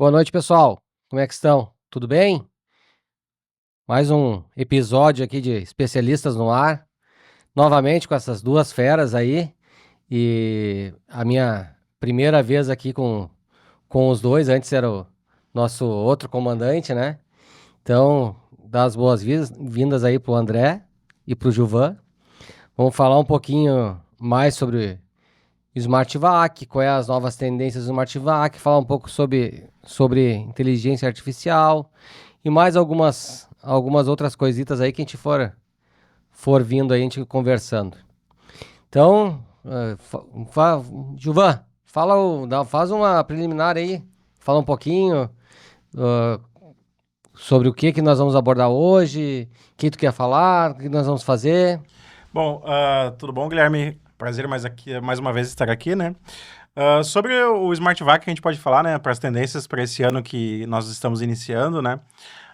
Boa noite, pessoal. Como é que estão? Tudo bem? Mais um episódio aqui de Especialistas no Ar. Novamente com essas duas feras aí. E a minha primeira vez aqui com os dois. Antes era o nosso outro comandante, né? Então, dar as boas-vindas aí pro André e pro Gilvan. Vamos falar um pouquinho mais sobre SmartVac, quais as novas tendências do SmartVac, falar um pouco sobre inteligência artificial e mais algumas outras coisitas aí que a gente for vindo aí, a gente conversando. Então, Gilvan, faz uma preliminar aí, fala um pouquinho sobre o que nós vamos abordar hoje, o que tu quer falar, o que nós vamos fazer. Bom, tudo bom, Guilherme? Prazer mais uma vez estar aqui, né? Sobre o SmartVac, a gente pode falar, né, para as tendências para esse ano que nós estamos iniciando, né?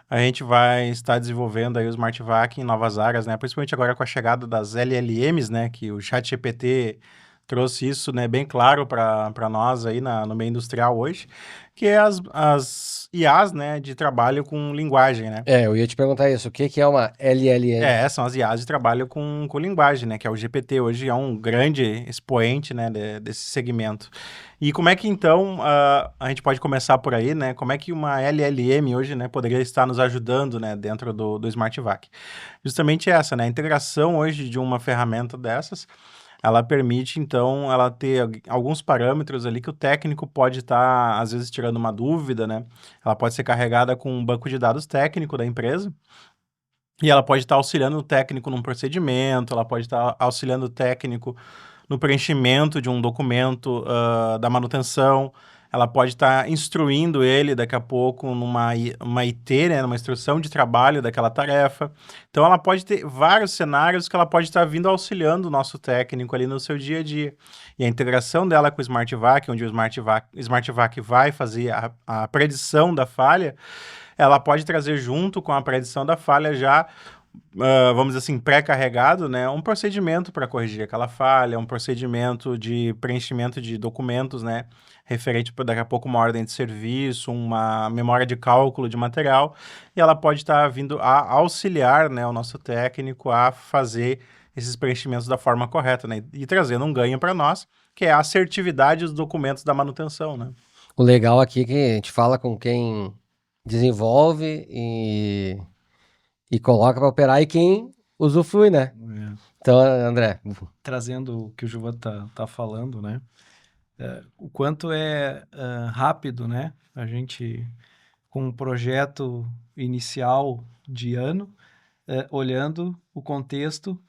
A gente vai estar desenvolvendo aí o SmartVac em novas áreas, né? Principalmente agora com a chegada das LLMs, né? Que o ChatGPT trouxe isso, né, bem claro para nós aí no meio industrial hoje, que é as IAs, né, de trabalho com linguagem, né? Eu ia te perguntar isso, o que é uma LLM? São as IAs de trabalho com linguagem, né? Que é o GPT hoje é um grande expoente, né, desse segmento. E como é que, então, a gente pode começar por aí, né? Como é que uma LLM hoje, né, poderia estar nos ajudando, né, dentro do SmartVac? Justamente essa, né? A integração hoje de uma ferramenta dessas, ela permite, então, ela ter alguns parâmetros ali que o técnico pode estar, às vezes, tirando uma dúvida, né? Ela pode ser carregada com um banco de dados técnico da empresa, e ela pode estar auxiliando o técnico num procedimento, ela pode estar auxiliando o técnico no preenchimento de um documento da manutenção, ela pode estar instruindo ele daqui a pouco uma IT, né, numa instrução de trabalho daquela tarefa. Então ela pode ter vários cenários que ela pode estar vindo auxiliando o nosso técnico ali no seu dia a dia. E a integração dela com o SmartVac, onde o SmartVac vai fazer a predição da falha, ela pode trazer junto com a predição da falha já, vamos dizer assim, pré-carregado, né, um procedimento para corrigir aquela falha, um procedimento de preenchimento de documentos, né, referente para daqui a pouco uma ordem de serviço, uma memória de cálculo de material, e ela pode estar vindo a auxiliar, né, o nosso técnico a fazer esses preenchimentos da forma correta, né, e trazendo um ganho para nós, que é a assertividade dos documentos da manutenção, né. O legal aqui é que a gente fala com quem desenvolve e coloca para operar e quem usufrui, né? Então, André, Trazendo o que o Gilvan tá falando, né? O quanto é rápido, né? A gente, com um projeto inicial de ano, olhando o contexto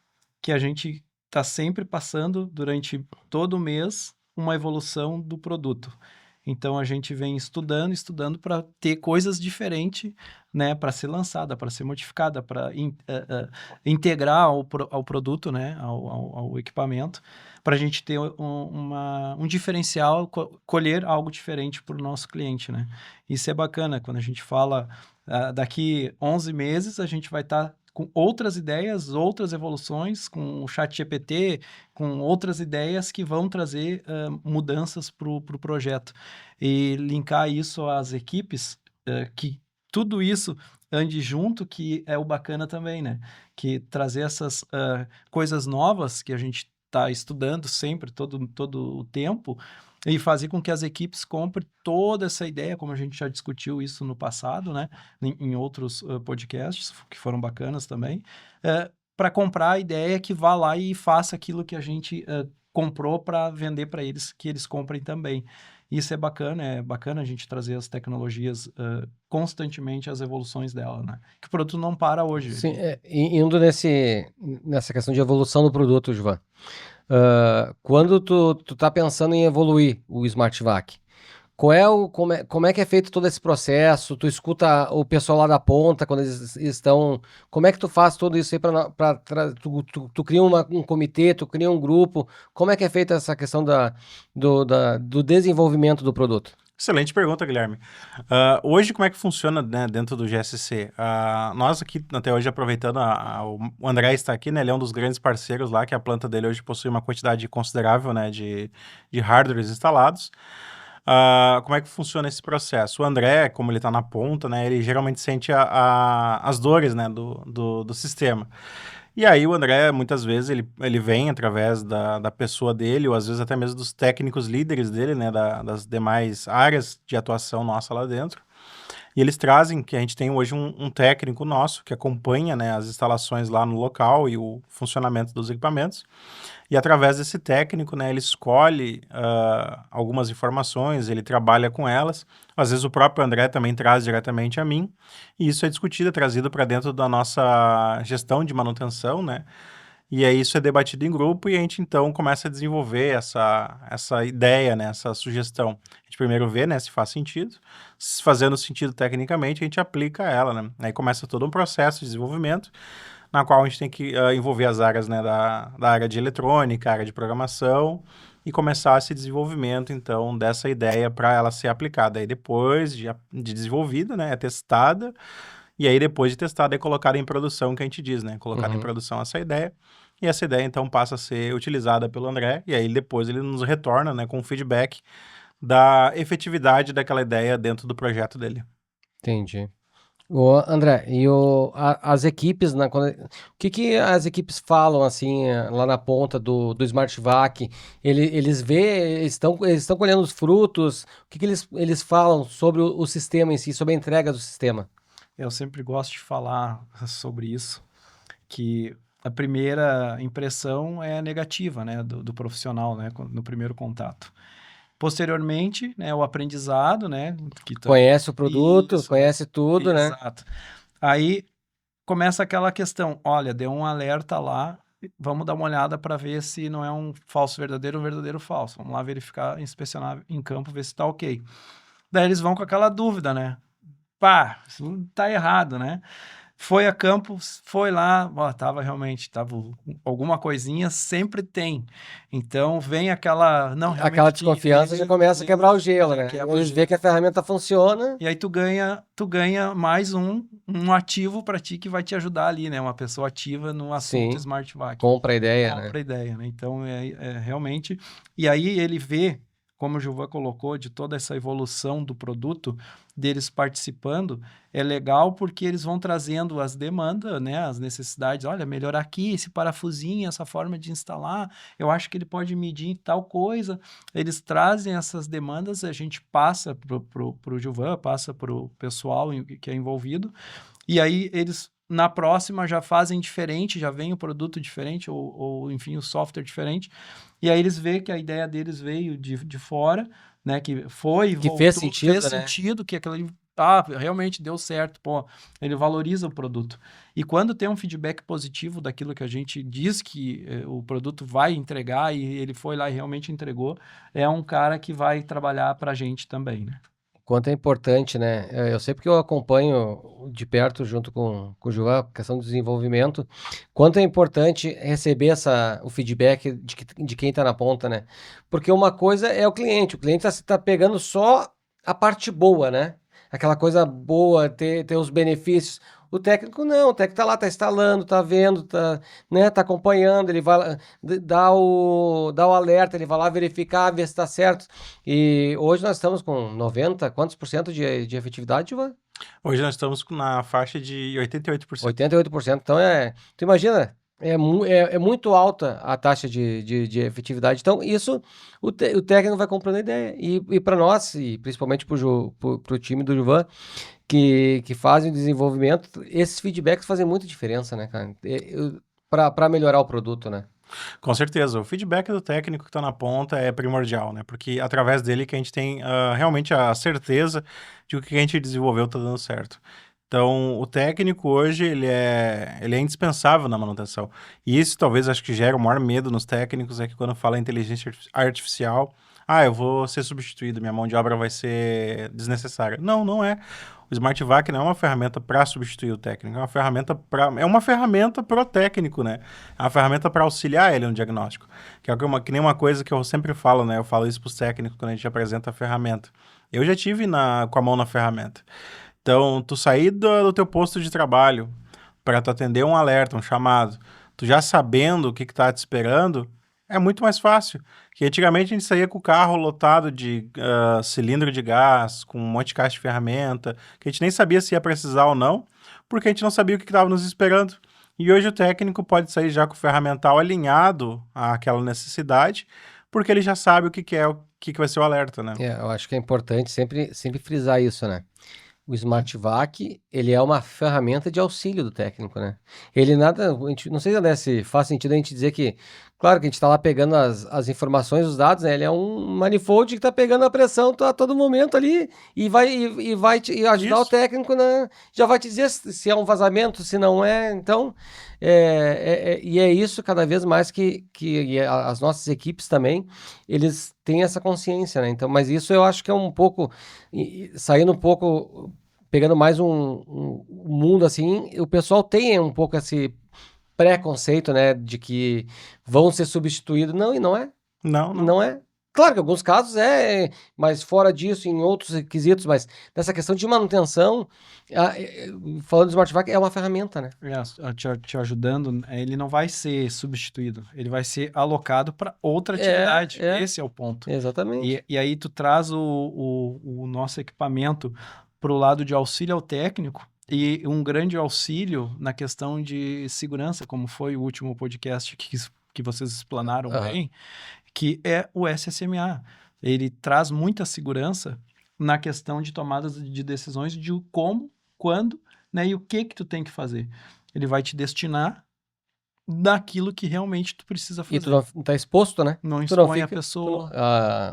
que a gente está sempre passando durante todo o mês uma evolução do produto. Então a gente vem estudando para ter coisas diferentes, né, para ser lançada, para ser modificada, para integrar ao produto, né, ao equipamento, para a gente ter um diferencial, colher algo diferente para o nosso cliente, né? Isso é bacana, quando a gente fala daqui 11 meses a gente vai estar com outras ideias, outras evoluções, com o ChatGPT, com outras ideias que vão trazer mudanças para o projeto. E linkar isso às equipes, que tudo isso ande junto, que é o bacana também, né? Que trazer essas coisas novas que a gente está estudando sempre, todo o tempo, e fazer com que as equipes comprem toda essa ideia, como a gente já discutiu isso no passado, né? Em outros podcasts, que foram bacanas também, para comprar a ideia que vá lá e faça aquilo que a gente comprou para vender para eles, que eles comprem também. Isso é bacana a gente trazer as tecnologias constantemente, as evoluções dela, né? Que o produto não para hoje. sim, indo nessa questão de evolução do produto, João. Quando tu tá pensando em evoluir o SmartVac, como é que é feito todo esse processo? Tu escuta o pessoal lá da ponta quando eles estão. Como é que tu faz tudo isso aí tu cria um comitê, tu cria um grupo? Como é que é feita essa questão do desenvolvimento do produto? Excelente pergunta, Guilherme. Hoje, como é que funciona, né, dentro do GSC? Nós aqui, até hoje, aproveitando, o André está aqui, né, ele é um dos grandes parceiros lá, que a planta dele hoje possui uma quantidade considerável, né, de hardwares instalados. como é que funciona esse processo? O André, como ele está na ponta, né, ele geralmente sente as dores, né, do sistema. E aí o André, muitas vezes, ele vem através da pessoa dele, ou às vezes até mesmo dos técnicos líderes dele, né, das demais áreas de atuação nossa lá dentro. E eles trazem que a gente tem hoje um técnico nosso que acompanha, né, as instalações lá no local e o funcionamento dos equipamentos. E através desse técnico, né, ele escolhe algumas informações, ele trabalha com elas. Às vezes o próprio André também traz diretamente a mim. E isso é discutido, é trazido para dentro da nossa gestão de manutenção, né? E aí isso é debatido em grupo e a gente então começa a desenvolver essa ideia, né, essa sugestão. A gente primeiro vê, né, se faz sentido. Se fazendo sentido tecnicamente, a gente aplica ela, né? Aí começa todo um processo de desenvolvimento na qual a gente tem que envolver as áreas, né, da área de eletrônica, área de programação e começar esse desenvolvimento, então, dessa ideia para ela ser aplicada. Aí depois de desenvolvida, né, é testada, e aí depois de testada é colocada em produção, que a gente diz, né, colocada em produção essa ideia, e essa ideia, então, passa a ser utilizada pelo André, e aí depois ele nos retorna, né, com feedback da efetividade daquela ideia dentro do projeto dele. Entendi. Ô, André, e as equipes, o que as equipes falam, assim, lá na ponta do SmartVac? Eles estão colhendo os frutos? O que eles falam sobre o sistema em si, sobre a entrega do sistema? Eu sempre gosto de falar sobre isso, que a primeira impressão é negativa, né, do profissional, né, no primeiro contato. Posteriormente, né, o aprendizado, né, Conhece o produto, Isso, conhece tudo, né? exato. Aí começa aquela questão, olha, deu um alerta lá, vamos dar uma olhada para ver se não é um falso verdadeiro ou um verdadeiro falso. Vamos lá verificar, inspecionar em campo, ver se está ok. Daí eles vão com aquela dúvida, né? Pá, isso tá errado, né? Foi a campo, foi lá, ó, tava alguma coisinha, sempre tem. Então vem aquela, não, realmente Aquela desconfiança já começa a quebrar o gelo, né? Eles veem que a ferramenta funciona. E aí tu ganha mais um ativo para ti que vai te ajudar ali, né? Uma pessoa ativa no assunto Sim, SmartVac. compra a ideia, né? Compra a ideia, né? Então, realmente... E aí ele vê, como o Gilvan colocou, de toda essa evolução do produto, deles participando, é legal porque eles vão trazendo as demandas, né? As necessidades. Olha, melhorar aqui, esse parafusinho, essa forma de instalar, eu acho que ele pode medir tal coisa. Eles trazem essas demandas, a gente passa pro Gilvan, passa pro pessoal que é envolvido, e aí eles... Na próxima já fazem diferente, já vem o produto diferente, ou enfim, o software diferente. E aí eles veem que a ideia deles veio de fora, né? Que foi, Que voltou, fez sentido, fez né? sentido, que aquilo ali, realmente deu certo, pô, ele valoriza o produto. E quando tem um feedback positivo daquilo que a gente diz que o produto vai entregar e ele foi lá e realmente entregou, é um cara que vai trabalhar pra gente também, né? Quanto é importante, né? Eu sei porque eu acompanho de perto, junto com o João, a questão do desenvolvimento, quanto é importante receber o feedback de quem está na ponta, né? Porque uma coisa é o cliente está pegando só a parte boa, né? Aquela coisa boa, ter os benefícios. O técnico não, o técnico está lá, está instalando, está vendo, né, tá acompanhando, ele vai lá, dá o alerta, ele vai lá verificar, ver se está certo. E hoje nós estamos com 90, quantos por cento de efetividade, Ivan? Hoje nós estamos na faixa de 88%. 88%. Então, tu imagina, é muito alta a taxa de efetividade. Então, isso o técnico vai comprando a ideia. E para nós, e principalmente para o time do Juvan, que fazem o desenvolvimento, esses feedbacks fazem muita diferença, né, cara? Para melhorar o produto, né? Com certeza, o feedback do técnico que está na ponta é primordial, né? Porque através dele que a gente tem realmente a certeza de que o que a gente desenvolveu está dando certo. Então, o técnico hoje, ele é indispensável na manutenção. E isso talvez acho que gera o maior medo nos técnicos, é que quando fala inteligência artificial, eu vou ser substituído, minha mão de obra vai ser desnecessária. Não, não é. O SmartVac não é uma ferramenta para substituir o técnico, é uma ferramenta pro técnico, né? É uma ferramenta para auxiliar ele no diagnóstico. Que é que nem uma coisa que eu sempre falo, né? Eu falo isso pros técnicos quando a gente apresenta a ferramenta. Eu já tive com a mão na ferramenta. Então, tu sair do teu posto de trabalho para tu atender um alerta, um chamado, tu já sabendo o que tá te esperando, É muito mais fácil. Que antigamente a gente saía com o carro lotado de cilindro de gás, com um monte de caixa de ferramenta, que a gente nem sabia se ia precisar ou não, porque a gente não sabia o que estava nos esperando. E hoje o técnico pode sair já com o ferramental alinhado àquela necessidade, porque ele já sabe o que que é, o que que vai ser o alerta, né? Eu acho que é importante sempre frisar isso, né? O SmartVac, ele é uma ferramenta de auxílio do técnico, né? Ele nada, não sei, André, se faz sentido a gente dizer que, claro que a gente está lá pegando as informações, os dados, né? Ele é um manifold que está pegando a pressão a todo momento ali e vai ajudar o Isso. técnico, né? Já vai te dizer se é um vazamento, se não é. Então, e é isso cada vez mais que as nossas equipes também, eles têm essa consciência, né? Então, mas isso eu acho que é um pouco, saindo um pouco, pegando mais um mundo assim, o pessoal tem um pouco esse preconceito, né, de que vão ser substituídos. Não, e não é. Não, não. Não é. Claro que em alguns casos mas fora disso, em outros requisitos, mas nessa questão de manutenção, falando do SmartVac, é uma ferramenta, né? Te ajudando, ele não vai ser substituído, ele vai ser alocado para outra atividade. Esse é o ponto. Exatamente. E aí tu traz o nosso equipamento para o lado de auxílio ao técnico e um grande auxílio na questão de segurança, como foi o último podcast que vocês explanaram bem, que é o SSMA. Ele traz muita segurança na questão de tomadas de decisões de como, quando, né, e o que tu tem que fazer. Ele vai te destinar daquilo que realmente tu precisa fazer. E tu não tá exposto, né? Não Tu não expõe a fica pessoa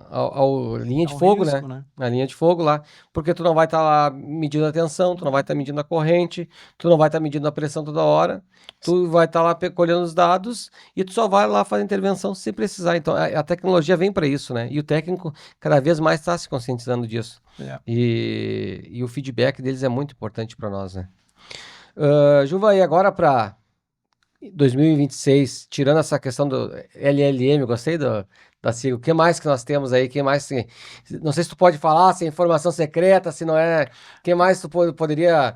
ao linha de ao fogo, risco, né? A linha de fogo lá. Porque tu não vai estar lá medindo a tensão, tu não vai estar medindo a corrente, tu não vai estar medindo a pressão toda hora, tu vai estar lá colhendo os dados e tu só vai lá fazer intervenção se precisar. Então a tecnologia vem para isso, né? E o técnico cada vez mais está se conscientizando disso. E o feedback deles é muito importante para nós, né? Juva, e agora para 2026, tirando essa questão do LLM, gostei da sigla. O que mais que nós temos aí? Que mais não sei se tu pode falar, se é informação secreta, se não é. O que mais tu poderia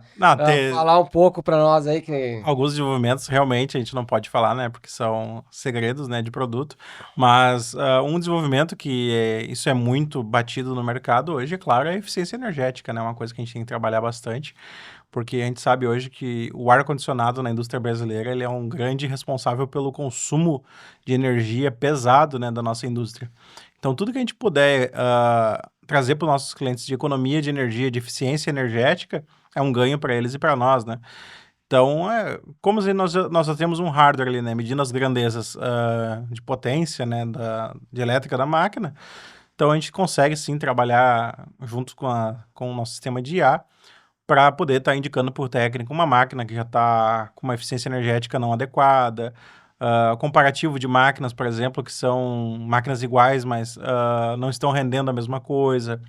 falar um pouco para nós aí? Alguns desenvolvimentos realmente a gente não pode falar, né? Porque são segredos, né, de produto. Mas um desenvolvimento que isso é muito batido no mercado hoje, é claro, é a eficiência energética, né? Uma coisa que a gente tem que trabalhar bastante. Porque a gente sabe hoje que o ar-condicionado na indústria brasileira ele é um grande responsável pelo consumo de energia pesado, né, da nossa indústria. Então, tudo que a gente puder trazer para os nossos clientes de economia de energia, de eficiência energética, é um ganho para eles e para nós, né? Então, como nós já temos um hardware ali, né, medindo as grandezas de potência, né, de elétrica da máquina, então a gente consegue sim trabalhar junto com o nosso sistema de IA para poder estar indicando por técnico uma máquina que já está com uma eficiência energética não adequada, comparativo de máquinas, por exemplo, que são máquinas iguais, mas não estão rendendo a mesma coisa.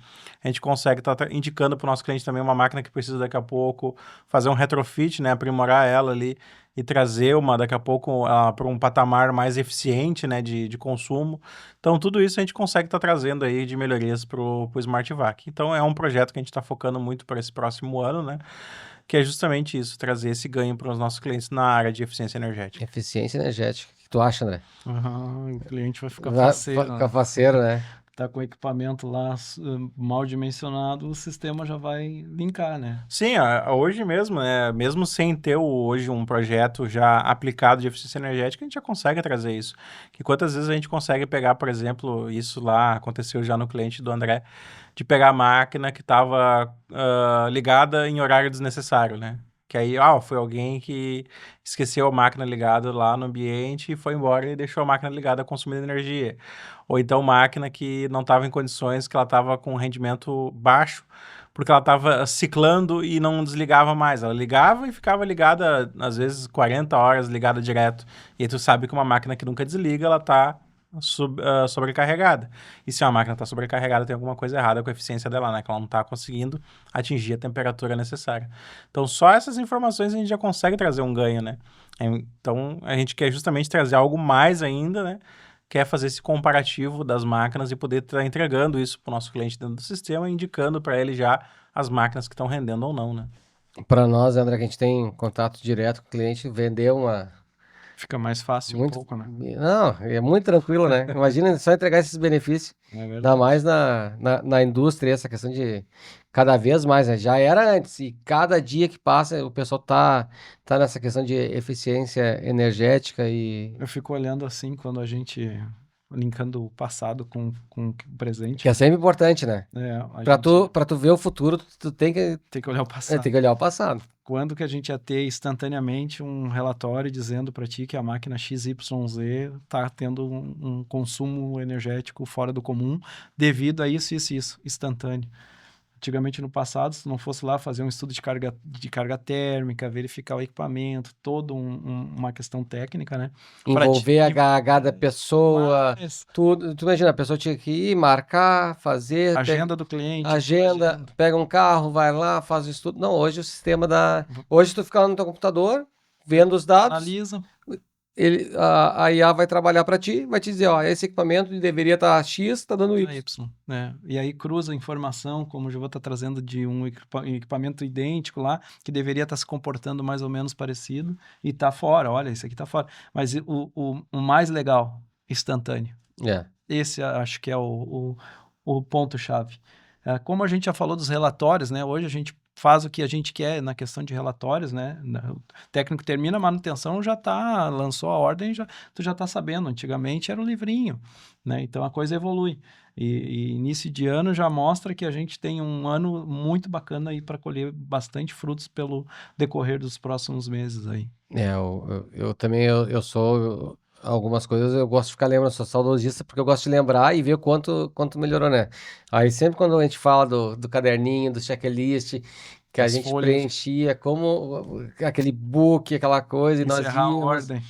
A gente consegue estar indicando para o nosso cliente também uma máquina que precisa daqui a pouco fazer um retrofit, né, aprimorar ela ali e trazer daqui a pouco para um patamar mais eficiente, né, de consumo. Então, tudo isso a gente consegue estar trazendo aí de melhorias para o SmartVac. Então, é um projeto que a gente está focando muito para esse próximo ano, né, que é justamente isso, trazer esse ganho para os nossos clientes na área de eficiência energética. Eficiência energética. O que tu acha, André? O cliente vai ficar faceiro. Ficar faceiro, né? Tá com o equipamento lá mal dimensionado, o sistema já vai linkar, né? Sim, hoje mesmo, né, mesmo sem ter hoje um projeto já aplicado de eficiência energética, a gente já consegue trazer isso. Que quantas vezes a gente consegue pegar, por exemplo, isso lá, aconteceu já no cliente do André, de pegar a máquina que estava ligada em horário desnecessário, né? Que aí, foi alguém que esqueceu a máquina ligada lá no ambiente e foi embora e deixou a máquina ligada consumindo energia. Ou então máquina que não estava em condições, que ela estava com rendimento baixo, porque ela estava ciclando e não desligava mais. Ela ligava e ficava ligada, às vezes, 40 horas ligada direto. E aí tu sabe que uma máquina que nunca desliga, ela está sobrecarregada. E se a máquina está sobrecarregada, tem alguma coisa errada com a eficiência dela, né? Que ela não está conseguindo atingir a temperatura necessária. Então, só essas informações a gente já consegue trazer um ganho, né? Então, a gente quer justamente trazer algo mais ainda, né? Quer fazer esse comparativo das máquinas e poder estar entregando isso para o nosso cliente dentro do sistema, indicando para ele já as máquinas que estão rendendo ou não, né? Para nós, André, que a gente tem contato direto com o cliente, vender uma Fica mais fácil um Muito, pouco, né? não, é muito tranquilo, né? Imagina só entregar esses benefícios. É Ainda verdade. mais na indústria, essa questão de cada vez mais, né? Já era antes, e cada dia que passa, o pessoal tá nessa questão de eficiência energética e Eu fico olhando assim, quando a gente, linkando o passado com o presente, que é sempre importante, né? a Pra gente tu ver o futuro, tu tem que olhar o passado. tem que olhar o passado. Quando que a gente ia ter instantaneamente um relatório dizendo para ti que a máquina XYZ está tendo um consumo energético fora do comum devido a isso, isso, isso, instantâneo. Antigamente, no passado, se tu não fosse lá fazer um estudo de carga térmica, verificar o equipamento, toda uma questão técnica, né? Envolver a HH da pessoa, Mas tudo. Tu imagina, a pessoa tinha que ir, marcar, fazer, agenda do cliente, agenda, pega um carro, vai lá, faz o estudo. Não, hoje o sistema da. Hoje tu fica lá no teu computador, vendo os dados, analisa, a IA vai trabalhar para ti, vai te dizer, ó, esse equipamento deveria estar X, tá dando Y. né? E aí cruza a informação, como o Giovanni está trazendo, de um equipamento idêntico lá, que deveria estar se comportando mais ou menos parecido, e tá fora, olha, isso aqui tá fora. Mas o mais legal, instantâneo. É. Esse acho que é o ponto-chave. Como a gente já falou dos relatórios, né? Hoje a gente faz o que a gente quer na questão de relatórios, né? O técnico termina a manutenção, lançou a ordem, tu já tá sabendo. Antigamente era um livrinho, né? Então a coisa evolui. E início de ano já mostra que a gente tem um ano muito bacana aí para colher bastante frutos pelo decorrer dos próximos meses aí. Eu também, eu sou, algumas coisas eu gosto de ficar lembrando, sou saudosista, porque eu gosto de lembrar e ver quanto melhorou, né? Aí sempre quando a gente fala do caderninho, do checklist, que a As gente folhas. preenchia, como aquele book, aquela coisa, e nós Encerrar a íamos, ordem.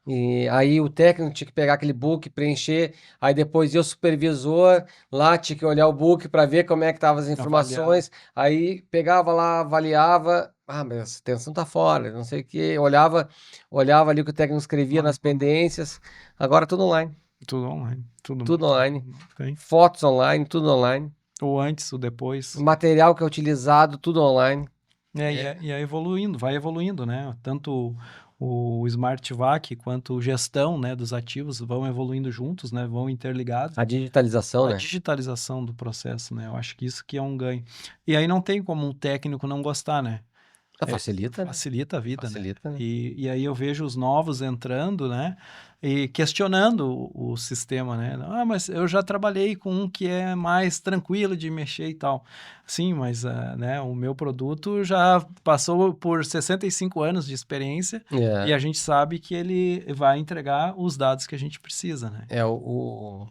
e aí o técnico tinha que pegar aquele book, preencher, aí depois ia o supervisor lá, tinha que olhar o book para ver como é que estavam as informações, aí pegava lá, avaliava, mas essa tensão tá fora, não sei o que, olhava ali o que o técnico escrevia nas pendências, agora tudo online, Tudo online. tudo online, Tem. fotos online, tudo online, O antes, o depois. o material que é utilizado, tudo online. E é evoluindo, vai evoluindo, né? Tanto o Smart Vac quanto a gestão, né, dos ativos vão evoluindo juntos, né? Vão interligados. A digitalização, A né? digitalização do processo, né? Eu acho que isso que é um ganho. E aí não tem como um técnico não gostar, né? Facilita, né? Facilita a vida, Facilita, né? né? E aí eu vejo os novos entrando, né? E questionando o sistema, né? Ah, mas eu já trabalhei com um que é mais tranquilo de mexer e tal. Sim, mas né, o meu produto já passou por 65 anos de experiência e a gente sabe que ele vai entregar os dados que a gente precisa, né? O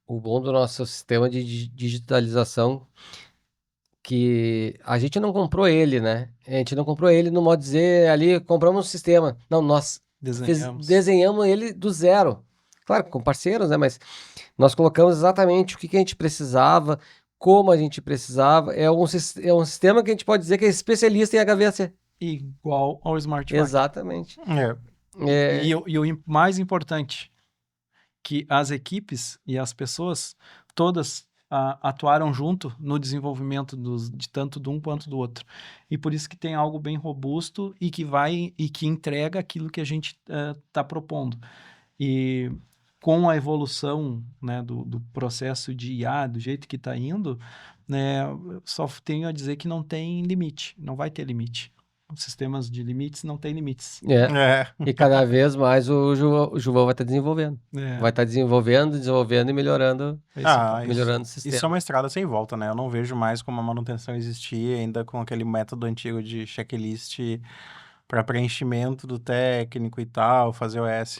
bom do nosso sistema de digitalização que a gente não comprou ele, né? A gente não comprou ele no modo de dizer ali, compramos um sistema. Não, nós desenhamos ele do zero. Claro, com parceiros, né? Mas nós colocamos exatamente o que a gente precisava, como a gente precisava. É um sistema que a gente pode dizer que é especialista em HVAC. Igual ao Smart Vac. Exatamente. E o mais importante, que as equipes e as pessoas todas atuaram junto no desenvolvimento de tanto de um quanto do outro. E por isso que tem algo bem robusto e que entrega aquilo que a gente está propondo. E com a evolução, né, do processo de IA, do jeito que está indo, né, só tenho a dizer que não tem limite, não vai ter limite. Os sistemas de limites não têm limites. E cada vez mais o Juvão vai estar desenvolvendo. Vai estar desenvolvendo e melhorando, melhorando o sistema. Isso é uma estrada sem volta, né? Eu não vejo mais como a manutenção existir ainda com aquele método antigo de checklist para preenchimento do técnico e tal, fazer OS.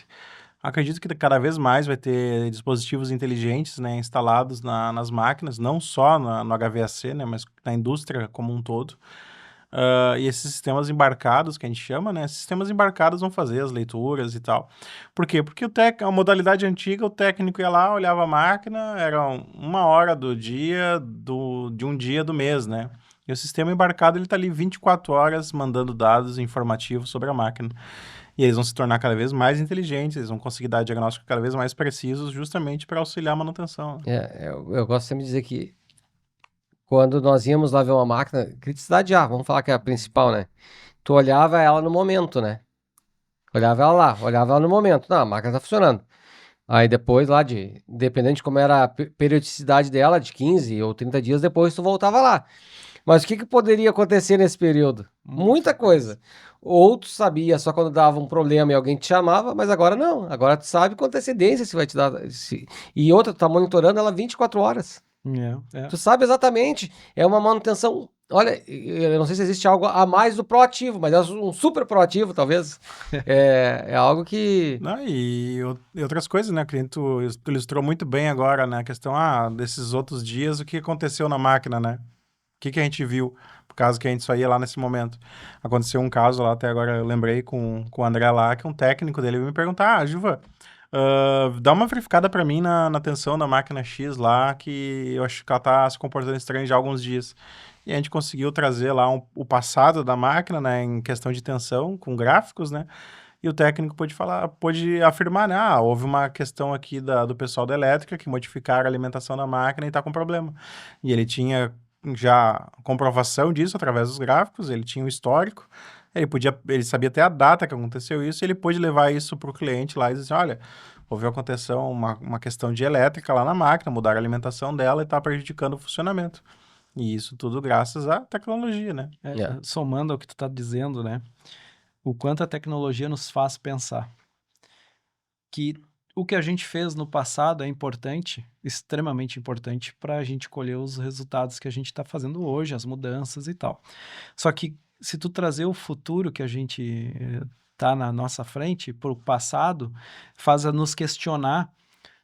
Acredito que cada vez mais vai ter dispositivos inteligentes, né, instalados nas máquinas, não só no HVAC, né, mas na indústria como um todo. E esses sistemas embarcados, que a gente chama, né? Sistemas embarcados vão fazer as leituras e tal. Por quê? Porque a modalidade antiga, o técnico ia lá, olhava a máquina, era 1 hora do dia, de um dia do mês, né? E o sistema embarcado, ele tá ali 24 horas mandando dados informativos sobre a máquina. E eles vão se tornar cada vez mais inteligentes, eles vão conseguir dar diagnósticos cada vez mais precisos, justamente para auxiliar a manutenção. Eu gosto sempre de dizer que quando nós íamos lá ver uma máquina, criticidade vamos falar que é a principal, né? Tu olhava ela no momento, né? Olhava ela no momento. Não, a máquina tá funcionando. Aí depois lá dependendo de como era a periodicidade dela, de 15 ou 30 dias depois tu voltava lá. Mas o que poderia acontecer nesse período? Muita coisa. Ou tu sabia só quando dava um problema e alguém te chamava, mas agora não. Agora tu sabe com antecedência se vai te dar. E outra, tu tá monitorando ela 24 horas. Tu sabe exatamente. É uma manutenção. Olha, eu não sei se existe algo a mais do proativo, mas é um super proativo, talvez. É algo que. Não, e outras coisas, né? O cliente tu ilustrou muito bem agora, né? A questão, desses outros dias, o que aconteceu na máquina, né? O que a gente viu, por causa que a gente só ia lá nesse momento. Aconteceu um caso lá, até agora eu lembrei com o André lá, que um técnico dele veio me perguntar, Juva, dá uma verificada pra mim na tensão da máquina X lá, que eu acho que ela tá se comportando estranho já há alguns dias. E a gente conseguiu trazer lá o passado da máquina, né, em questão de tensão, com gráficos, né, e o técnico pôde afirmar, né, houve uma questão aqui do pessoal da elétrica que modificaram a alimentação da máquina e tá com problema. E ele tinha já comprovação disso através dos gráficos, ele tinha o histórico, ele sabia até a data que aconteceu isso, e ele pôde levar isso para o cliente lá e dizer assim, olha, aconteceu uma questão de elétrica lá na máquina, mudaram a alimentação dela e está prejudicando o funcionamento. E isso tudo graças à tecnologia, né? Somando ao que tu tá dizendo, né? O quanto a tecnologia nos faz pensar que o que a gente fez no passado é importante, extremamente importante, para a gente colher os resultados que a gente está fazendo hoje, as mudanças e tal. Só que se tu trazer o futuro que a gente tá na nossa frente para o passado, faz a nos questionar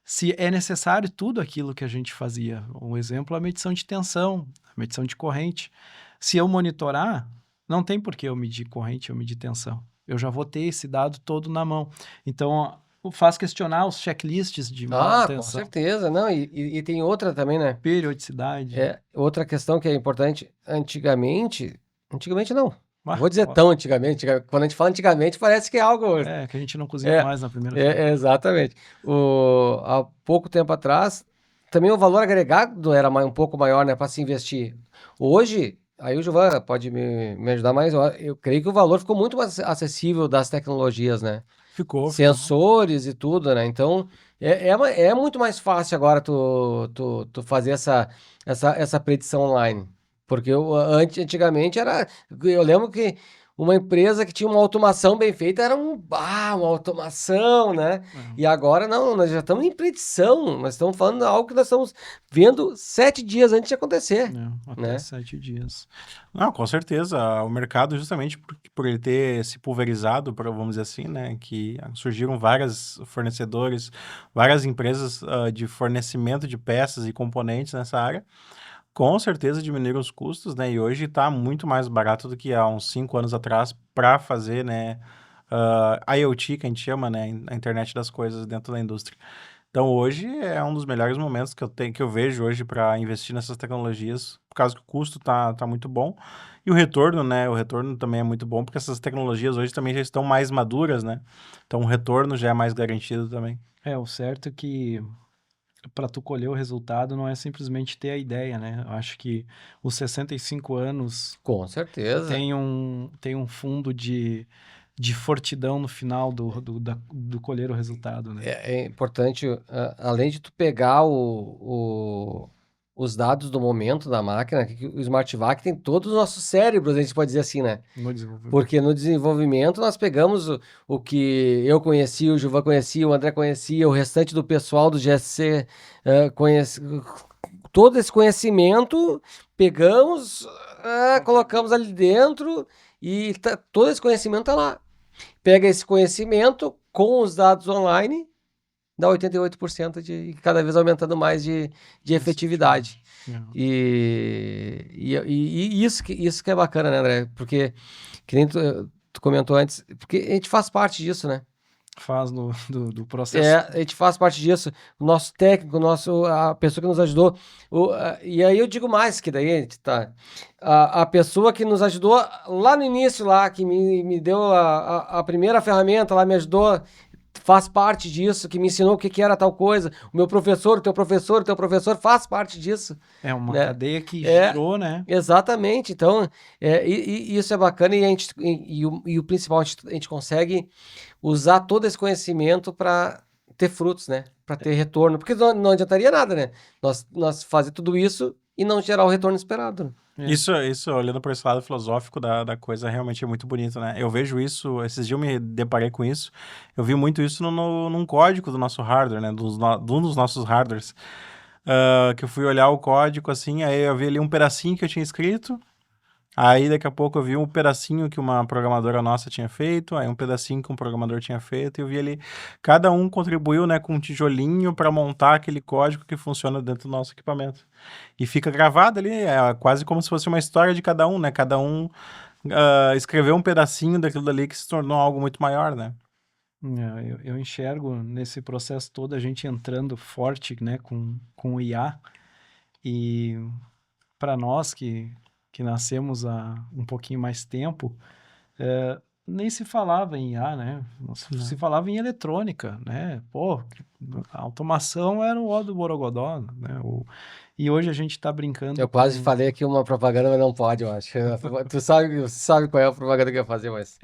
se é necessário tudo aquilo que a gente fazia. Um exemplo, a medição de tensão, a medição de corrente. Se eu monitorar, não tem por que eu medir corrente ou medir tensão. Eu já vou ter esse dado todo na mão. Então, faz questionar os checklists de manutenção. Com certeza. Não, e tem outra também, né? Periodicidade. Outra questão que é importante. Antigamente não. Vou dizer tão antigamente. Quando a gente fala antigamente, parece que é algo... que a gente não cozinha mais na primeira vez. Exatamente. Há pouco tempo atrás, também o valor agregado era um pouco maior, né, para se investir. Hoje, aí o Gilvan pode me ajudar mais, eu creio que o valor ficou muito mais acessível das tecnologias, né? Ficou. Sensores e tudo, né? Então, é muito mais fácil agora tu fazer essa predição online. Porque antigamente eu lembro que uma empresa que tinha uma automação bem feita era uma automação, né? E agora não, nós já estamos em predição, nós estamos falando de algo que nós estamos vendo 7 dias antes de acontecer. Até 7 dias. Não, com certeza. O mercado, justamente por ele ter se pulverizado, vamos dizer assim, né? Que surgiram vários fornecedores, várias empresas de fornecimento de peças e componentes nessa área. Com certeza diminuíram os custos, né? E hoje está muito mais barato do que há uns 5 anos atrás para fazer, né? IoT, que a gente chama, né? A internet das coisas dentro da indústria. Então, hoje é um dos melhores momentos que eu vejo hoje para investir nessas tecnologias, por causa que o custo tá muito bom. E o retorno, né? O retorno também é muito bom, porque essas tecnologias hoje também já estão mais maduras, né? Então, o retorno já é mais garantido também. O certo é que para tu colher o resultado não é simplesmente ter a ideia, né? Eu acho que os 65 anos... Com certeza. Tem um fundo de fortidão no final do colher o resultado, né? É importante, além de tu pegar os dados do momento da máquina, que o SmartVac tem todos os nossos cérebros, a gente pode dizer assim, né? No desenvolvimento. Porque no desenvolvimento nós pegamos o que eu conhecia, o Gilvan conhecia, o André conhecia, o restante do pessoal do GSC conhece. Todo esse conhecimento, pegamos, colocamos ali dentro e todo esse conhecimento está lá. Pega esse conhecimento com os dados online, dá 88% de cada vez aumentando mais de efetividade. E isso que é bacana, né, André? Porque, que nem tu comentou antes, porque a gente faz parte disso, né? Faz do processo. A gente faz parte disso. O nosso técnico, a pessoa que nos ajudou. E aí eu digo mais, que daí a gente tá... A pessoa que nos ajudou lá no início, lá, que me deu a primeira ferramenta, lá me ajudou, faz parte disso, que me ensinou o que que era tal coisa. O meu professor, o teu professor faz parte disso. É uma né? cadeia que É. girou, né? Exatamente. Então, e isso é bacana e o principal, a gente consegue usar todo esse conhecimento para ter frutos, né? Para ter retorno. Porque não adiantaria nada, né? Nós fazer tudo isso e não gerar o retorno esperado. É. Isso, olhando por esse lado filosófico da coisa, realmente é muito bonito, né? Eu vejo isso, esses dias eu me deparei com isso, eu vi muito isso num código do nosso hardware, né? De um dos nossos hardwares. Que eu fui olhar o código, assim, aí eu vi ali um pedacinho que eu tinha escrito, aí daqui a pouco eu vi um pedacinho que uma programadora nossa tinha feito, aí um pedacinho que um programador tinha feito, e eu vi ali, cada um contribuiu, né, com um tijolinho para montar aquele código que funciona dentro do nosso equipamento. E fica gravado ali, é quase como se fosse uma história de cada um, né? Cada um escreveu um pedacinho daquilo dali que se tornou algo muito maior, né? Eu enxergo nesse processo todo a gente entrando forte, né, com o IA. E para nós que nascemos há um pouquinho mais tempo, nem se falava em IA, né? Se falava em eletrônica, né? Pô, a automação era o ó do Borogodó, né? E hoje a gente está brincando Eu quase falei aqui uma propaganda, mas não pode, eu acho. Você sabe qual é a propaganda que eu ia fazer, mas...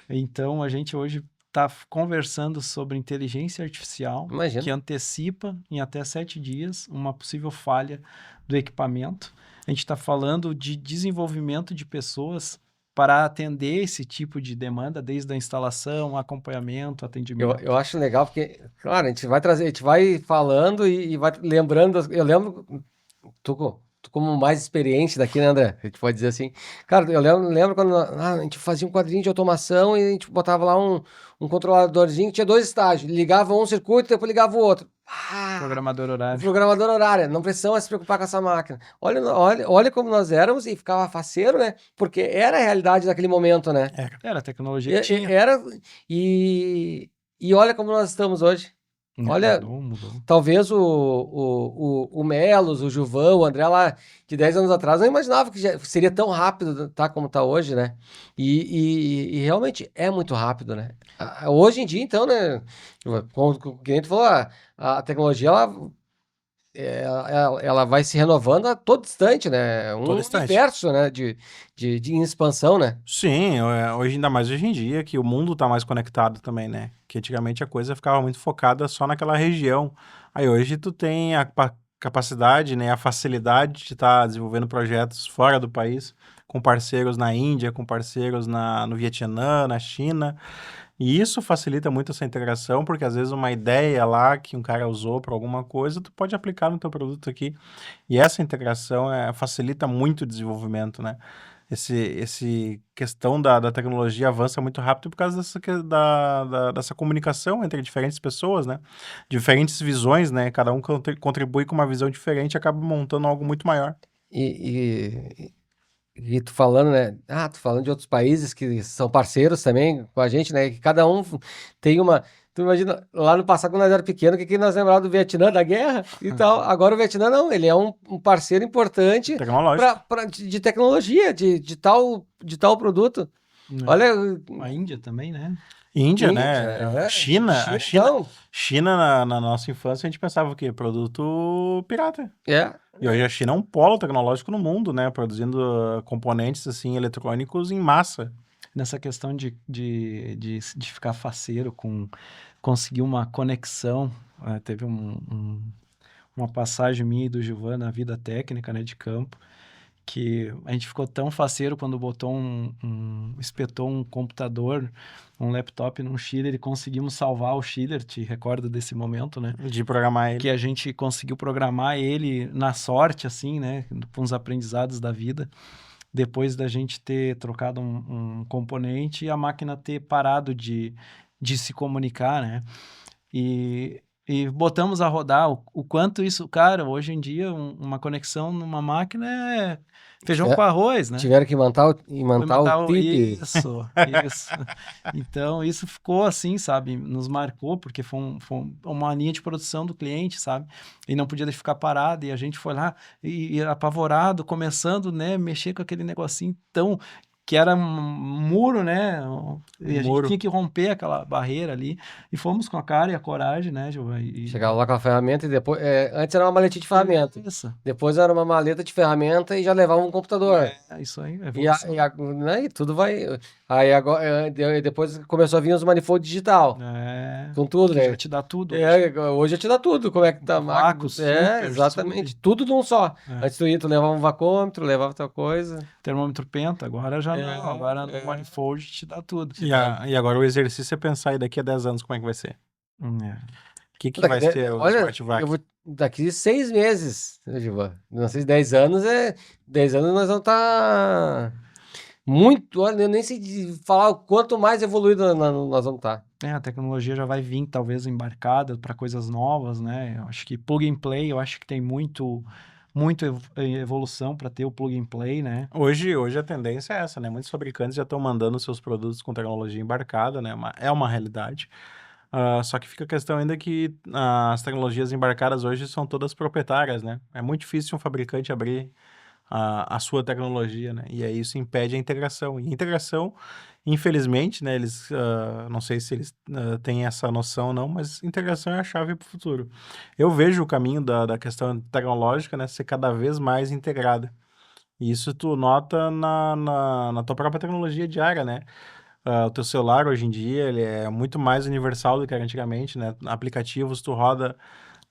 Então, a gente hoje está conversando sobre inteligência artificial Imagina. que antecipa em até 7 dias uma possível falha do equipamento. A gente está falando de desenvolvimento de pessoas para atender esse tipo de demanda, desde a instalação, acompanhamento, atendimento. Eu acho legal porque, claro, a gente vai falando e vai lembrando. Eu lembro, tu como mais experiente daqui, né, André? A gente pode dizer assim. Cara, eu lembro quando a gente fazia um quadrinho de automação e a gente botava lá um controladorzinho que tinha 2 estágios. Ligava um circuito e depois ligava o outro. Programador horário. Programador horário, não precisava se preocupar com essa máquina. Olha como nós éramos e ficava faceiro, né? Porque era a realidade daquele momento, né? Era a tecnologia que tinha. E olha como nós estamos hoje. Olha, Mudou. talvez o Melos, o Gilvão, o André lá de 10 anos atrás não imaginava que seria tão rápido tá como tá hoje, né? E realmente é muito rápido, né? Hoje em dia, então, né? Como o cliente falou, a tecnologia ela vai se renovando a todo instante, né? Um Todo instante. universo, né? De em expansão, né? Sim, ainda mais hoje em dia, que o mundo tá mais conectado também, né? Que antigamente a coisa ficava muito focada só naquela região. Aí hoje tu tem a capacidade, né, a facilidade de estar desenvolvendo projetos fora do país, com parceiros na Índia, com parceiros no Vietnã, na China. E isso facilita muito essa integração, porque às vezes uma ideia lá que um cara usou para alguma coisa, tu pode aplicar no teu produto aqui. E essa integração facilita muito o desenvolvimento, né? Esse questão da tecnologia avança muito rápido por causa dessa comunicação entre diferentes pessoas, né? Diferentes visões, né? Cada um contribui com uma visão diferente e acaba montando algo muito maior. E tu falando, né? Tu falando de outros países que são parceiros também com a gente, né? Que cada um tem uma. Tu imagina, lá no passado, quando nós era pequeno, o que nós lembrávamos do Vietnã, da guerra e tal. Agora o Vietnã não, ele é um parceiro importante de tecnologia, de tal produto. Olha. A Índia também, né? Índia, né? China. China, na nossa infância, a gente pensava o quê? Produto pirata. E hoje a China é um polo tecnológico no mundo, né? Produzindo componentes, assim, eletrônicos em massa. Nessa questão de ficar faceiro com conseguir uma conexão, teve uma passagem minha e do Gilvan na vida técnica, né, de campo, que a gente ficou tão faceiro quando botou espetou um computador, um laptop num chiller e conseguimos salvar o chiller, te recorda desse momento, né? De programar ele. Que a gente conseguiu programar ele na sorte, assim, né? Com os aprendizados da vida. Depois da gente ter trocado um componente e a máquina ter parado de se comunicar, né? E botamos a rodar o quanto isso, cara, hoje em dia uma conexão numa máquina é feijão com arroz, né? Tiveram que imantar o PIP. Isso. Então, isso ficou assim, sabe? Nos marcou, porque foi uma linha de produção do cliente, sabe? E não podia ficar parado, e a gente foi lá e apavorado, começando, né, mexer com aquele negocinho tão que era um muro, né? E a gente Muro. tinha que romper aquela barreira ali. E fomos com a cara e a coragem, né, Gilvan? Chegava lá com a ferramenta e depois... antes era uma maletinha de ferramenta. Isso. Depois era uma maleta de ferramenta e já levava um computador. É isso aí, Né, e tudo vai... Aí agora, depois começou a vir os manifold digital. Com tudo, que né? já te dá tudo. Hoje te dá tudo, como é que tá a máquina. Vácuo, super, Exatamente. Tudo num só. É. Antes tu levava um vacômetro, levava tal coisa. Termômetro penta, agora já não. Agora é. no manifold te dá tudo. E agora o exercício é pensar aí daqui a 10 anos como é que vai ser. É. O que vai ser o Olha, Smart Vac? daqui 6 meses, né, Gilvan? Não sei se 10 anos 10 anos nós vamos estar muito... Olha, eu nem sei falar o quanto mais evoluído nós vamos estar. A tecnologia já vai vir, talvez, embarcada para coisas novas, né? Eu acho que plug and play, eu acho que tem muita evolução para ter o plug and play, né? Hoje a tendência é essa, né? Muitos fabricantes já estão mandando seus produtos com tecnologia embarcada, né? É uma realidade. Só que fica a questão ainda que as tecnologias embarcadas hoje são todas proprietárias, né? É muito difícil um fabricante abrir a sua tecnologia, né? E aí isso impede a integração. E a integração, infelizmente, né? Eles, não sei se eles têm essa noção ou não, mas integração é a chave para o futuro. Eu vejo o caminho da questão tecnológica, né? Ser cada vez mais integrada. E isso tu nota na tua própria tecnologia diária, né? O teu celular hoje em dia, ele é muito mais universal do que era antigamente, né? Aplicativos tu roda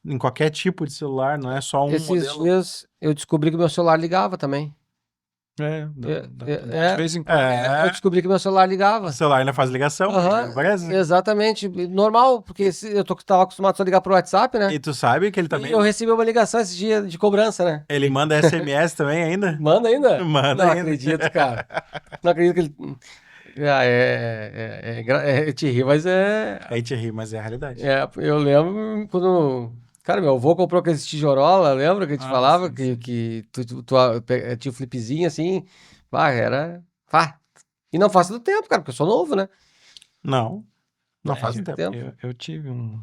em qualquer tipo de celular, não é só um Esses modelo. dias eu descobri que meu celular ligava também. De vez em quando. Eu descobri que meu celular ligava. O celular ainda faz ligação, Aham, parece. exatamente. Normal, porque eu tava acostumado só a ligar pro WhatsApp, né? E tu sabe que ele E também... eu recebi uma ligação esse dia de cobrança, né? Ele manda SMS também ainda? Manda ainda? Manda Não ainda. acredito, cara. Não acredito que ele... eu te ri, mas A gente ri, mas é a realidade. eu lembro quando... Cara, meu avô comprou aquele tijorola, lembra que a gente falava? Sim. Que tu tinha o flipzinho assim. Era... E não faz do tempo, cara, porque eu sou novo, né? Não faz um tempo. Eu tive um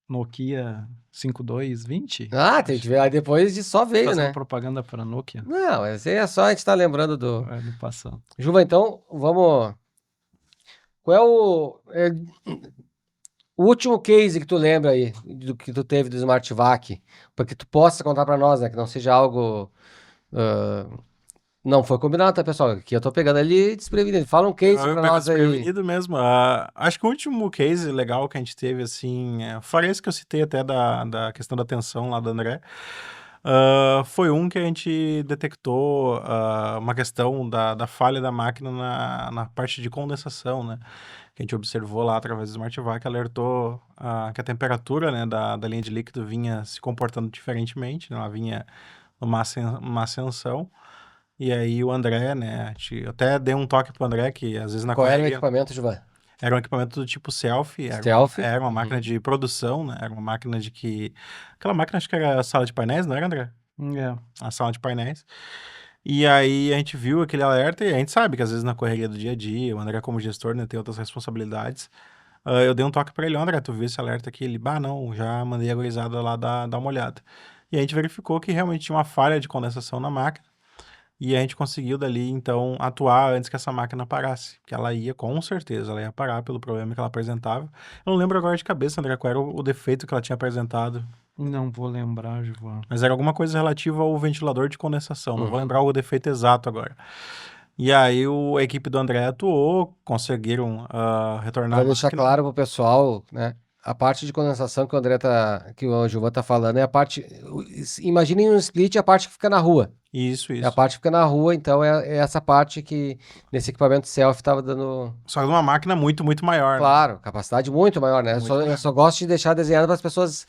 Nokia 5220. Tem que ver. Aí depois de só veio, Fazendo né? propaganda para Nokia. Não, mas é só a gente tá lembrando do... No passado. Juva, então, vamos... Qual é o último case que tu lembra aí, do que tu teve do Smart Vac? Porque tu possa contar pra nós, né? Que não seja algo... Não foi combinado, tá, pessoal? Aqui eu tô pegando ali desprevenido. Fala um case Eu pra pego nós aí. desprevenido mesmo. Acho que o último case legal que a gente teve, assim, fora esse que eu citei até da questão da tensão lá do André, foi um que a gente detectou uma questão da falha da máquina na parte de condensação, né? Que a gente observou lá através do Smart Vac, alertou que a temperatura, né, da linha de líquido vinha se comportando diferentemente, né? Ela vinha numa ascensão. E aí o André, né, eu até dei um toque pro André, que às vezes na Qual era o correria... equipamento, Juva? Era um equipamento do tipo Selfie. Stealth? Era uma máquina de produção, né? Era uma máquina de que... Aquela máquina acho que era a sala de painéis, não era, André? A sala de painéis. E aí a gente viu aquele alerta e a gente sabe que às vezes na correria do dia a dia, o André como gestor, né, tem outras responsabilidades. Eu dei um toque pra ele, André, tu viu esse alerta aqui? Ele, não, já mandei a gurizada lá dar uma olhada. E a gente verificou que realmente tinha uma falha de condensação na máquina. E a gente conseguiu dali, então, atuar antes que essa máquina parasse. Que ela ia, com certeza, ela ia parar pelo problema que ela apresentava. Eu não lembro agora de cabeça, André, qual era o defeito que ela tinha apresentado. Não vou lembrar, Gilvan. Mas era alguma coisa relativa ao ventilador de condensação. Não vou lembrar o defeito exato agora. E aí a equipe do André atuou, conseguiram retornar Pra deixar claro pro pessoal, né? A parte de condensação que o Gilvan tá falando é a parte... Imaginem um split, a parte que fica na rua. Isso. É a parte que fica na rua, então é essa parte que nesse equipamento selfie tava dando... Só que uma máquina muito, muito maior. Claro, né? Capacidade muito maior, né? Eu só gosto de deixar desenhado para as pessoas...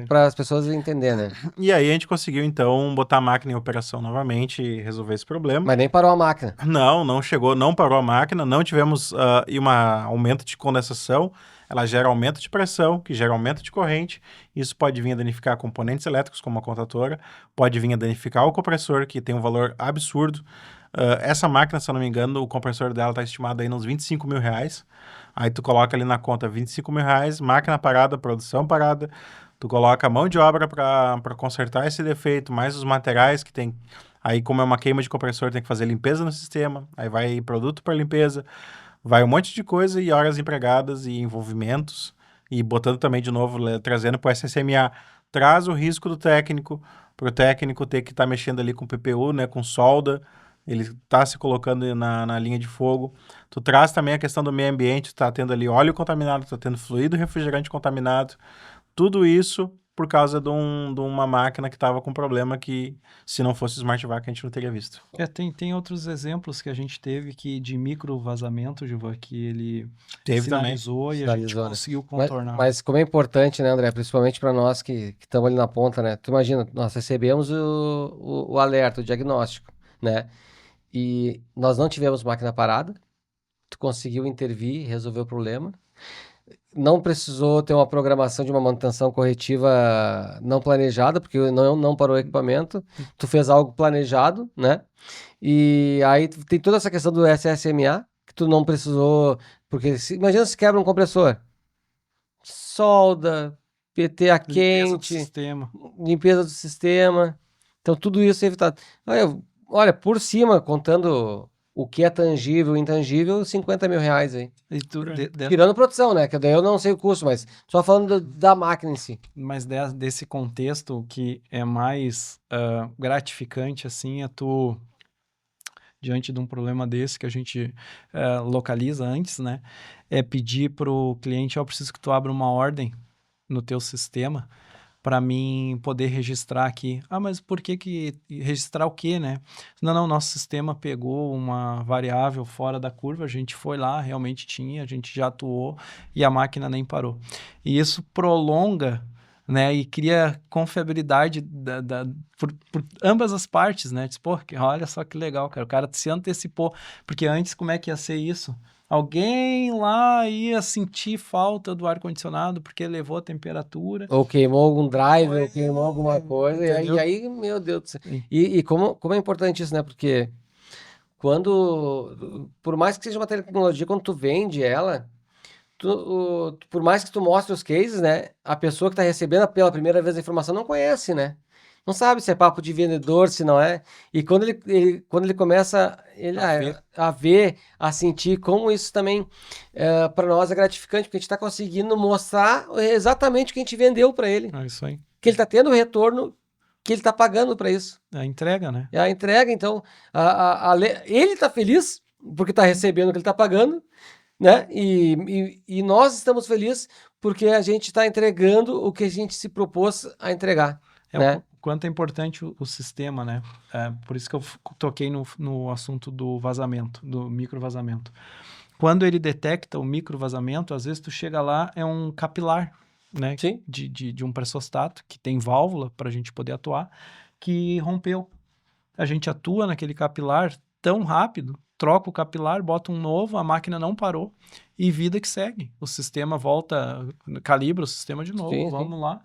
Para as pessoas entenderem, né? E aí a gente conseguiu, então, botar a máquina em operação novamente e resolver esse problema. Mas nem parou a máquina. Não chegou, não parou a máquina, não tivemos um aumento de condensação. Ela gera aumento de pressão, que gera aumento de corrente. Isso pode vir a danificar componentes elétricos, como a contatora, pode vir a danificar o compressor, que tem um valor absurdo. Essa máquina, se eu não me engano, o compressor dela está estimado aí nos 25 mil reais. Aí tu coloca ali na conta 25 mil reais, máquina parada, produção parada. Tu coloca a mão de obra para consertar esse defeito, mais os materiais que tem Aí, como é uma queima de compressor, tem que fazer limpeza no sistema. Aí vai produto para limpeza, vai um monte de coisa e horas empregadas e envolvimentos. E botando também de novo, trazendo para o SSMA, traz o risco do técnico, para o técnico ter que estar mexendo ali com PPU, né, com solda, ele está se colocando na linha de fogo. Tu traz também a questão do meio ambiente, tu tá tendo ali óleo contaminado, tá tendo fluido refrigerante contaminado, tudo isso por causa de uma máquina que estava com problema que, se não fosse o Smart Vac, a gente não teria visto. Tem outros exemplos que a gente teve de micro vazamento, Gilvan, que ele Teve também. sinalizou e a gente Sinalizou, né? conseguiu contornar. Mas como é importante, né, André? Principalmente para nós que estamos ali na ponta, né? Tu imagina, nós recebemos o alerta, o diagnóstico, né? E nós não tivemos máquina parada, tu conseguiu intervir, resolver o problema. Não precisou ter uma programação de uma manutenção corretiva não planejada, porque não parou o equipamento. Tu fez algo planejado, né? E aí tem toda essa questão do SSMA, que tu não precisou... Porque imagina se quebra um compressor. Solda, PTA Limpeza do quente, sistema. limpeza do sistema. Então, tudo isso é evitado. Olha, por cima, contando o que é tangível e intangível, R$50 mil aí. E Tirando produção, né? Que daí eu não sei o custo, mas só falando da máquina em si. Mas desse contexto que é mais gratificante, assim, é tu, diante de um problema desse que a gente localiza antes, né? É pedir pro cliente, eu preciso que tu abra uma ordem no teu sistema para mim poder registrar aqui. Ah, mas por que registrar o quê, né? Não, nosso sistema pegou uma variável fora da curva, a gente foi lá, realmente tinha, a gente já atuou e a máquina nem parou. E isso prolonga, né, e cria confiabilidade por ambas as partes, né? Diz, pô, olha só que legal, cara, o cara se antecipou, porque antes como é que ia ser isso? Alguém lá ia sentir falta do ar-condicionado porque elevou a temperatura. Ou queimou algum driver, ou queimou alguma coisa. E aí, meu Deus do céu. E como é importante isso, né? Porque por mais que seja uma tecnologia, quando tu vende ela, por mais que tu mostre os cases, né? A pessoa que está recebendo pela primeira vez a informação não conhece, né? Não sabe se é papo de vendedor, se não é. E quando ele começa a ver, a sentir como isso também para nós é gratificante, porque a gente está conseguindo mostrar exatamente o que a gente vendeu para ele. É isso aí. Que ele está tendo o retorno que ele está pagando para isso. A entrega, né? É a entrega, então, ele está feliz porque está recebendo o que ele está pagando, né? E nós estamos felizes porque a gente está entregando o que a gente se propôs a entregar. Né? O quanto é importante o sistema, né? Por isso que eu toquei no assunto do vazamento, do microvazamento. Quando ele detecta o microvazamento, às vezes tu chega lá, é um capilar, né? Sim. De um pressostato, que tem válvula para a gente poder atuar, que rompeu. A gente atua naquele capilar tão rápido, troca o capilar, bota um novo, a máquina não parou e vida que segue. O sistema volta, calibra o sistema de novo, vamos lá,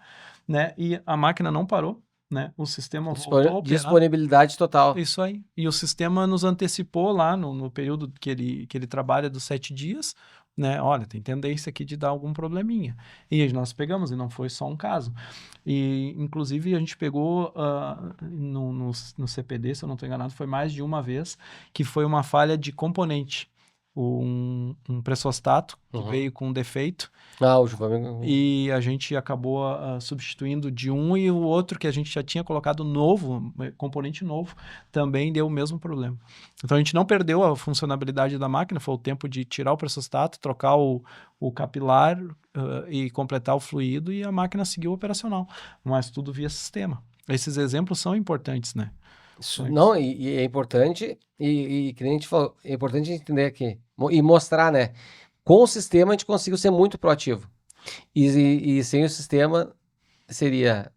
né? E a máquina não parou, né? O sistema voltou. Disponibilidade total. Isso aí. E o sistema nos antecipou lá no período que ele trabalha dos 7 dias, né? Olha, tem tendência aqui de dar algum probleminha. E nós pegamos, e não foi só um caso. E, inclusive, a gente pegou no CPD, se eu não estou enganado, foi mais de uma vez, que foi uma falha de componente. Um pressostato que veio com defeito. E a gente acabou substituindo de um, e o outro que a gente já tinha colocado novo, componente novo, também deu o mesmo problema. Então a gente não perdeu a funcionalidade da máquina, foi o tempo de tirar o pressostato, trocar o capilar e completar o fluido, e a máquina seguiu operacional, mas tudo via sistema. Esses exemplos são importantes, né? Não, e é importante, e que nem a gente falou, é importante entender aqui, e mostrar, né? Com o sistema a gente conseguiu ser muito proativo. E sem o sistema seria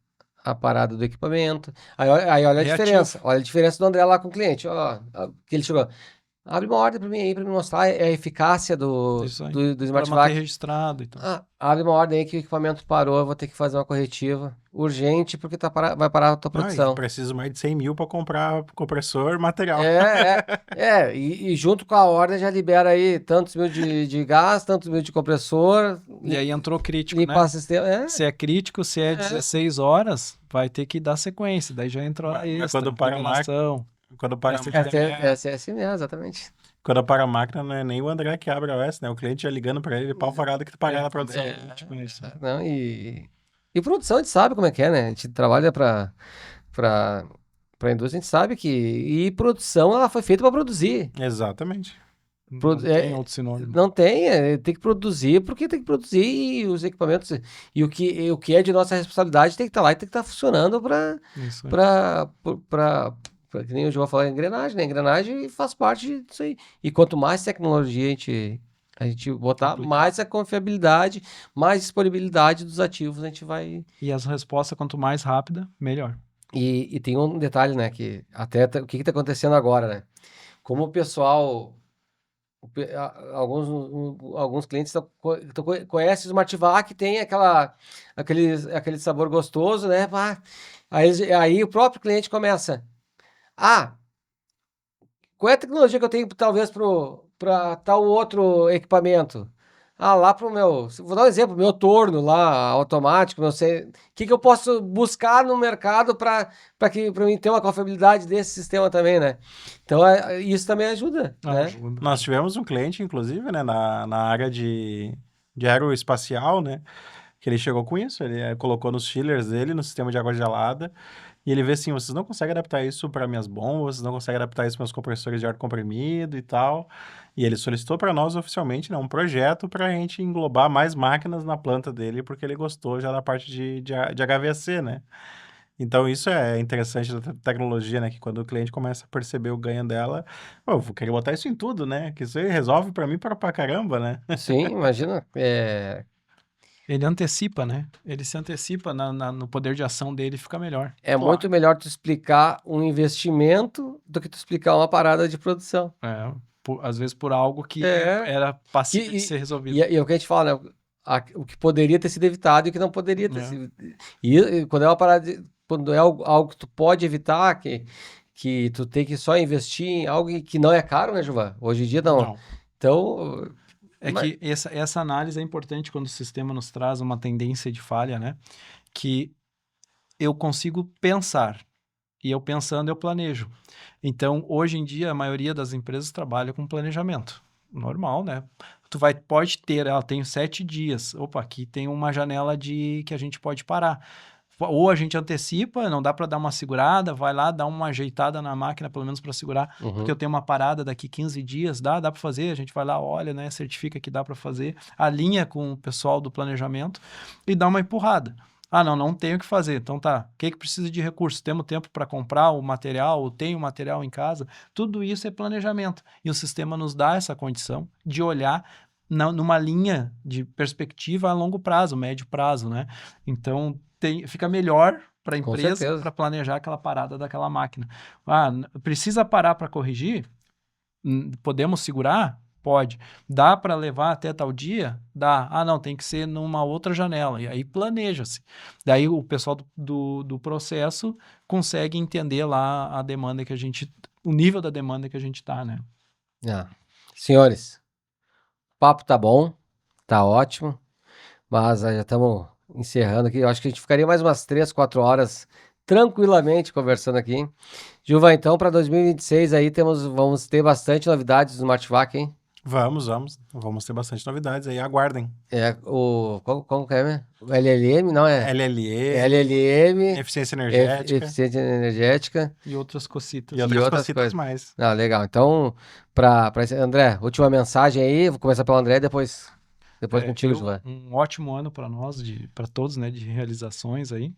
a parada do equipamento. Aí olha a diferença. Olha a diferença do André lá com o cliente. Ó, que ele chegou. Abre uma ordem para mim aí, para me mostrar a eficácia do Isso aí. do Para Smart manter Vac. registrado e tal. Abre uma ordem aí que o equipamento parou, eu vou ter que fazer uma corretiva urgente, porque vai parar a tua E produção. preciso mais de 100 mil para comprar compressor, material. E junto com a ordem já libera aí tantos mil de gás, tantos mil de compressor, E aí entrou crítico, limpar né? o sistema. Se é crítico, se é 16 horas, vai ter que dar sequência. Daí já entrou a Mas extra, quando para a liberação. Quando para a É assim mesmo, exatamente. Quando para a máquina, não é nem o André que abre a OS, né? O cliente já ligando para ele, pau farado que tu pagar na produção. Tipo isso. Não, e produção a gente sabe como é que é, né? A gente trabalha para a indústria, a gente sabe que... E produção, ela foi feita para produzir. Exatamente. Não tem outro sinônimo. Não tem, tem que produzir, porque tem que produzir e os equipamentos... E o que é de nossa responsabilidade tem que estar lá e tem que estar funcionando Isso aí. para que nem o João falou, engrenagem, né? Engrenagem faz parte disso aí. E quanto mais tecnologia a gente botar, mais a confiabilidade, mais disponibilidade dos ativos a gente vai... E as respostas, quanto mais rápida, melhor. E tem um detalhe, né? Que até o que está acontecendo agora, né? Como o pessoal... Alguns clientes conhecem o Smart Vac, tem aquele sabor gostoso, né? Aí o próprio cliente começa... qual é a tecnologia que eu tenho, talvez, para tal outro equipamento? Lá para o meu... Vou dar um exemplo, meu torno lá, automático, não sei... O que eu posso buscar no mercado para mim ter uma confiabilidade desse sistema também, né? Então, isso também ajuda, né? Ajuda. Nós tivemos um cliente, inclusive, né, na área de aeroespacial, né? Que ele chegou com isso, ele colocou nos chillers dele, no sistema de água gelada, e ele vê assim, vocês não conseguem adaptar isso para minhas bombas, vocês não conseguem adaptar isso para meus compressores de ar comprimido e tal. E ele solicitou para nós oficialmente, né, um projeto para a gente englobar mais máquinas na planta dele, porque ele gostou já da parte de HVAC, né? Então isso é interessante da tecnologia, né? Que quando o cliente começa a perceber o ganho dela, eu vou querer botar isso em tudo, né? Que isso aí resolve para mim para caramba, né? Sim, imagina. Ele antecipa, né? Ele se antecipa no poder de ação dele, fica melhor. É muito melhor tu explicar um investimento do que tu explicar uma parada de produção. Às vezes por algo que era passível de ser resolvido. E é o que a gente fala, né? O que poderia ter sido evitado e o que não poderia ter sido. E quando é uma parada, quando é algo que tu pode evitar, que tu tem que só investir em algo que não é caro, né, Juvan? Hoje em dia não. Então... que essa análise é importante quando o sistema nos traz uma tendência de falha, né? Que eu consigo pensar. E eu pensando, eu planejo. Então, hoje em dia, a maioria das empresas trabalha com planejamento. Normal, né? Pode ter, tenho 7 dias. Opa, aqui tem uma janela que a gente pode parar. Ou a gente antecipa, não dá para dar uma segurada, vai lá, dá uma ajeitada na máquina, pelo menos para segurar, porque eu tenho uma parada daqui 15 dias, dá para fazer, a gente vai lá, olha, né, certifica que dá para fazer, alinha com o pessoal do planejamento e dá uma empurrada. Não tenho o que fazer. Então tá, o que precisa de recursos? Temos tempo para comprar o material, ou tenho material em casa? Tudo isso é planejamento. E o sistema nos dá essa condição de olhar numa linha de perspectiva a longo prazo, médio prazo, né? Então, fica melhor para a empresa para planejar aquela parada daquela máquina. Precisa parar para corrigir? Podemos segurar? Pode. Dá para levar até tal dia? Dá. Não, tem que ser numa outra janela. E aí planeja-se. Daí o pessoal do processo consegue entender lá a demanda o nível da demanda que a gente está, né? Senhores, o papo tá bom, tá ótimo, mas já estamos encerrando aqui. Eu acho que a gente ficaria mais umas 3, 4 horas tranquilamente conversando aqui. Juva, então, para 2026 aí vamos ter bastante novidades do Smart Vac, hein? Vamos ter bastante novidades aí, aguardem. Como que é, né? O LLM, não é? LLM, eficiência energética. E outras cositas. E outras cositas mais. Legal. Então, André, última mensagem aí, vou começar pelo André, depois contigo, Juvan. Um ótimo ano para nós, para todos, né, de realizações aí.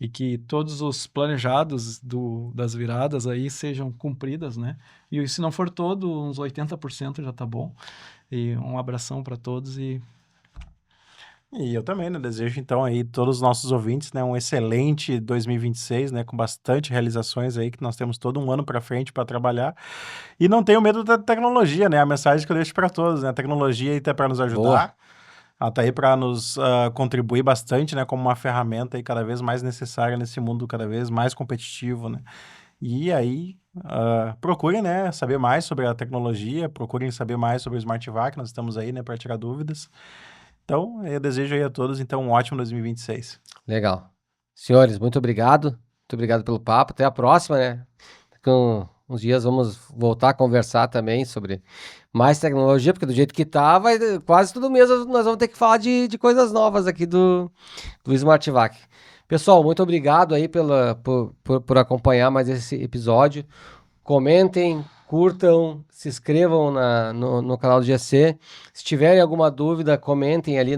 E que todos os planejados das viradas aí sejam cumpridas, né? E se não for todo, uns 80% já tá bom. E um abração para todos e E eu também, né? Desejo, então, aí todos os nossos ouvintes, né, um excelente 2026, né, com bastante realizações aí, que nós temos todo um ano para frente para trabalhar. E não tenho medo da tecnologia, né? A mensagem que eu deixo para todos, né? A tecnologia aí tá para nos Boa. ajudar, ela tá aí para nos contribuir bastante, né, como uma ferramenta aí cada vez mais necessária nesse mundo cada vez mais competitivo, né? E aí, procurem, né, saber mais sobre a tecnologia, procurem saber mais sobre o Smart Vac, nós estamos aí, né, para tirar dúvidas. Então, eu desejo aí a todos, então, um ótimo 2026. Legal. Senhores, muito obrigado. Muito obrigado pelo papo. Até a próxima, né? Com uns dias vamos voltar a conversar também sobre mais tecnologia, porque do jeito que tá, vai quase todo mês nós vamos ter que falar de coisas novas aqui do Smart Vac. Pessoal, muito obrigado aí por acompanhar mais esse episódio. Comentem, curtam, se inscrevam no canal do GC. Se tiverem alguma dúvida, comentem ali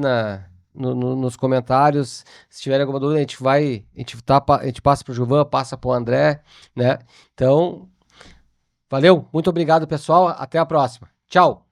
nos comentários. Se tiverem alguma dúvida, a gente passa pro Gilvan, passa pro André, né? Então, valeu, muito obrigado, pessoal. Até a próxima. Tchau!